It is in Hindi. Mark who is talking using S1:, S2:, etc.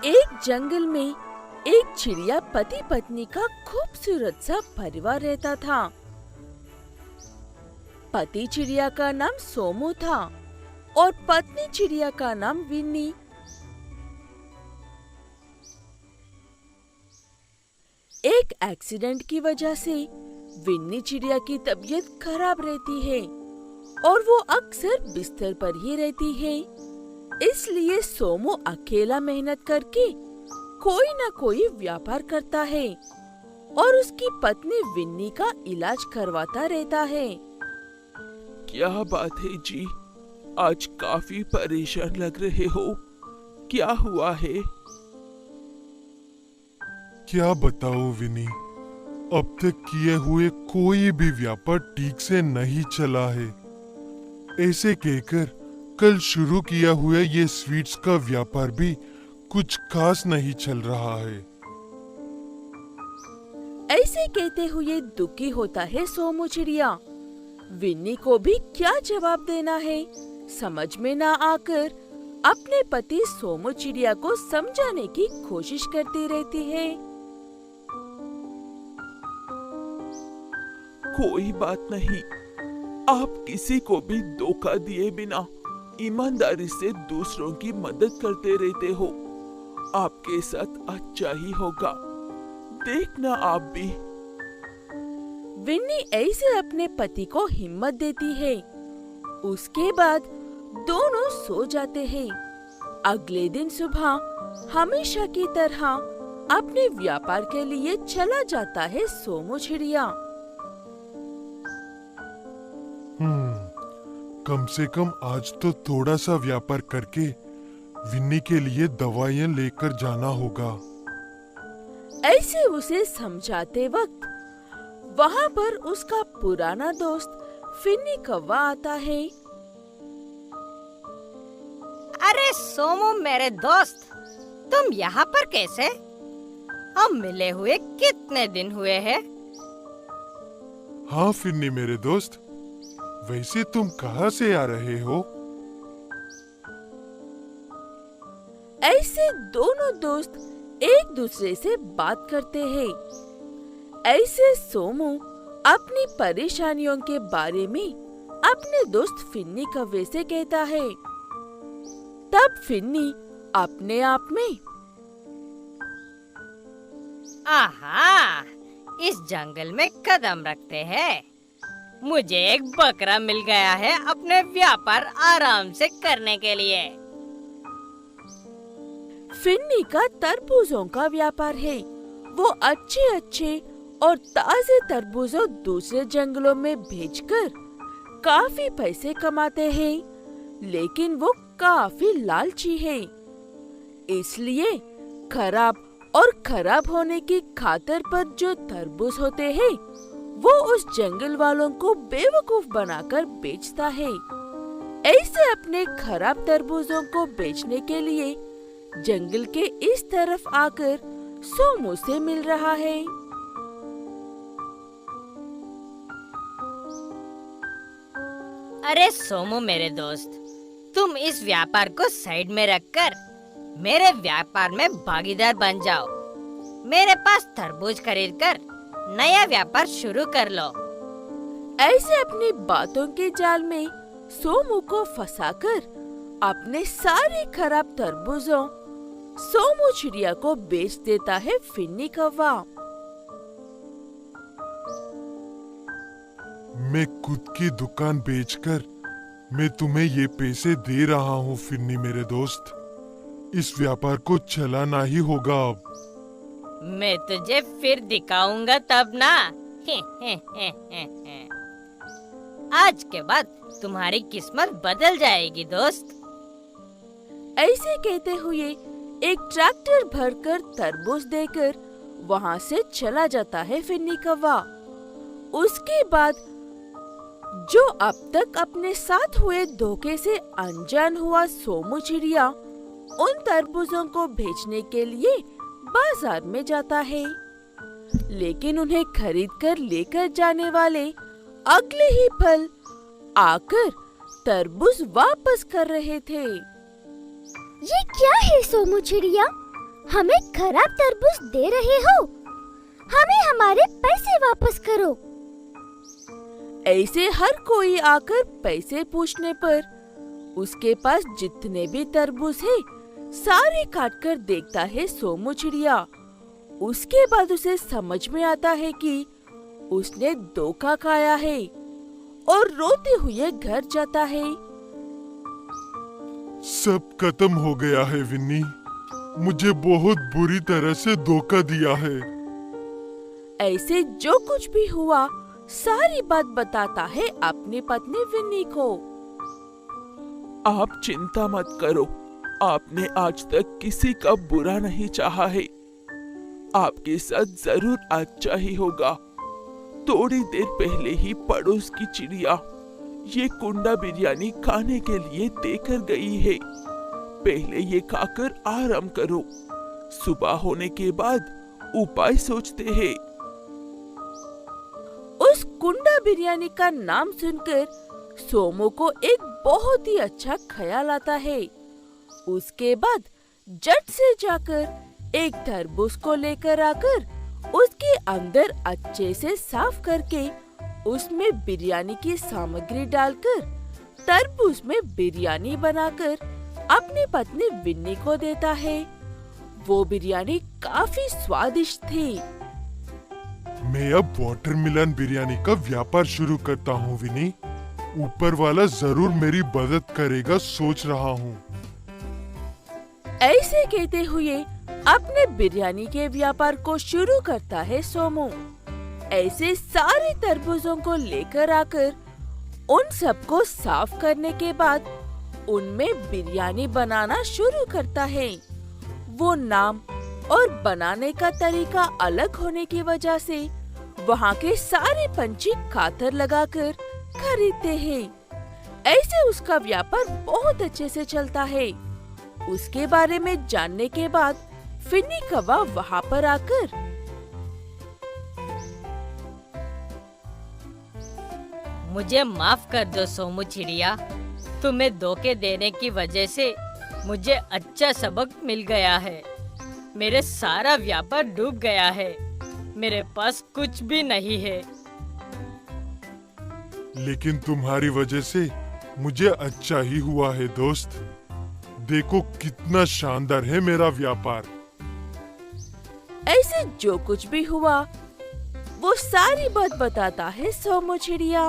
S1: एक जंगल में एक चिड़िया पति पत्नी का खूबसूरत सा परिवार रहता था। पति चिड़िया का नाम सोमू था और पत्नी चिड़िया का नाम विन्नी। एक एक्सीडेंट की वजह से विन्नी चिड़िया की तबीयत खराब रहती है और वो अक्सर बिस्तर पर ही रहती है। इसलिए सोमू अकेला मेहनत करके कोई न कोई व्यापार करता है और उसकी पत्नी विन्नी का इलाज करवाता रहता है।
S2: क्या बात है जी, आज काफी परेशान लग रहे हो, क्या हुआ है?
S3: क्या बताओ विनी, अब तक किए हुए कोई भी व्यापार ठीक से नहीं चला है। ऐसे कहकर कल शुरू किया हुआ ये स्वीट्स का व्यापार भी कुछ खास नहीं चल रहा है।
S1: ऐसे कहते हुए दुखी होता है सोमू चिड़िया। विन्नी को भी क्या जवाब देना है समझ में ना आकर अपने पति सोमू चिड़िया को समझाने की कोशिश करती रहती है।
S2: कोई बात नहीं, आप किसी को भी धोखा दिए बिना ईमानदारी से दूसरों की मदद करते रहते हो। आपके साथ अच्छा ही होगा, देखना आप भी।
S1: विन्नी ऐसे अपने पति को हिम्मत देती है। उसके बाद दोनों सो जाते हैं। अगले दिन सुबह हमेशा की तरह अपने व्यापार के लिए चला जाता है सोमू चिड़िया।
S3: कम से कम आज तो थोड़ा सा व्यापार करके विन्नी के लिए दवाइयाँ लेकर जाना होगा।
S1: ऐसे उसे समझाते वक्त वहाँ पर उसका पुराना दोस्त फिन्नी कौवा आता है।
S4: अरे सोमू मेरे दोस्त, तुम यहाँ पर कैसे? हम मिले हुए कितने दिन हुए हैं?
S3: हाँ फिन्नी मेरे दोस्त, वैसे तुम कहाँ से आ रहे हो?
S1: ऐसे दोनों दोस्त एक दूसरे से बात करते हैं। ऐसे सोमू अपनी परेशानियों के बारे में अपने दोस्त फिन्नी कौवे से कहता है। तब फिन्नी अपने आप में,
S4: आहा, इस जंगल में कदम रखते हैं। मुझे एक बकरा मिल गया है अपने व्यापार आराम से करने के लिए।
S1: फिन्नी का तरबूजों का व्यापार है। वो अच्छे अच्छे और ताजे तरबूजों दूसरे जंगलों में भेजकर काफी पैसे कमाते हैं, लेकिन वो काफी लालची है। इसलिए खराब होने की खातिर पर जो तरबूज होते हैं वो उस जंगल वालों को बेवकूफ बनाकर बेचता है। ऐसे अपने खराब तरबूजों को बेचने के लिए जंगल के इस तरफ आकर सोमू से मिल रहा है।
S4: अरे सोमू मेरे दोस्त, तुम इस व्यापार को साइड में रखकर मेरे व्यापार में भागीदार बन जाओ। मेरे पास तरबूज खरीदकर नया व्यापार शुरू कर लो।
S1: ऐसे अपनी बातों के जाल में सोमू को फंसाकर अपने सारे खराब तरबूजों सोमू चिड़िया को बेच देता है फिन्नी कौवा।
S3: मैं खुद की दुकान बेचकर मैं तुम्हें ये पैसे दे रहा हूँ फिन्नी मेरे दोस्त। इस व्यापार को चलाना ही होगा अब।
S4: मैं तुझे फिर दिखाऊंगा तब ना। आज के बाद तुम्हारी किस्मत बदल जाएगी दोस्त।
S1: ऐसे कहते हुए एक ट्रैक्टर भरकर तरबूज देकर वहाँ से चला जाता है फिन्नी कौवा। उसके बाद जो अब तक अपने साथ हुए धोखे से अनजान हुआ सोमू चिड़िया उन तरबूजों को बेचने के लिए बाजार में जाता है, लेकिन उन्हें खरीद कर लेकर जाने वाले अगले ही पल आकर तरबूज वापस कर रहे थे।
S5: ये क्या है सोमू चिड़िया? हमें खराब तरबूज दे रहे हो। हमें हमारे पैसे वापस करो।
S1: ऐसे हर कोई आकर पैसे पूछने पर उसके पास जितने भी तरबूज है सारे काट कर देखता है सोमू चिड़िया। उसके बाद उसे समझ में आता है कि उसने धोखा खाया है और रोते हुए घर जाता है।
S3: सब खत्म हो गया है विन्नी। मुझे बहुत बुरी तरह से धोखा दिया है।
S1: ऐसे जो कुछ भी हुआ सारी बात बताता है अपनी पत्नी विन्नी को।
S2: आप चिंता मत करो, आपने आज तक किसी का बुरा नहीं चाहा है। आपके साथ जरूर अच्छा ही होगा। थोड़ी देर पहले ही पड़ोस की चिड़िया ये कुंडा बिरयानी खाने के लिए देकर गई है। पहले ये खाकर आराम करो, सुबह होने के बाद उपाय सोचते हैं।
S1: उस कुंडा बिरयानी का नाम सुनकर सोमू को एक बहुत ही अच्छा ख्याल आता है। उसके बाद झट से जाकर एक तरबूज को लेकर आकर उसके अंदर अच्छे से साफ करके उसमें बिरयानी की सामग्री डालकर तरबूज में बिरयानी बनाकर अपनी पत्नी विन्नी को देता है। वो बिरयानी काफी स्वादिष्ट थी।
S3: मैं अब वाटरमेलन बिरयानी का व्यापार शुरू करता हूँ विनी। ऊपर वाला जरूर मेरी मदद करेगा सोच रहा हूँ।
S1: ऐसे कहते हुए अपने बिरयानी के व्यापार को शुरू करता है सोमू। ऐसे सारे तरबूजों को लेकर आकर उन सबको साफ करने के बाद उनमें बिरयानी बनाना शुरू करता है। वो नाम और बनाने का तरीका अलग होने की वजह से वहाँ के सारे पंछी कातर लगाकर खरीदते हैं। ऐसे उसका व्यापार बहुत अच्छे से चलता है। उसके बारे में जानने के बाद फिन्नी कौवा वहाँ पर आकर
S4: मुझे माफ कर दो सोमू चिड़िया। तुम्हें धोखे देने की वजह से मुझे अच्छा सबक मिल गया है। मेरे सारा व्यापार डूब गया है। मेरे पास कुछ भी नहीं है।
S3: लेकिन तुम्हारी वजह से मुझे अच्छा ही हुआ है दोस्त। देखो कितना शानदार है मेरा व्यापार।
S1: ऐसे जो कुछ भी हुआ वो सारी बात बताता है सोमू चिड़िया।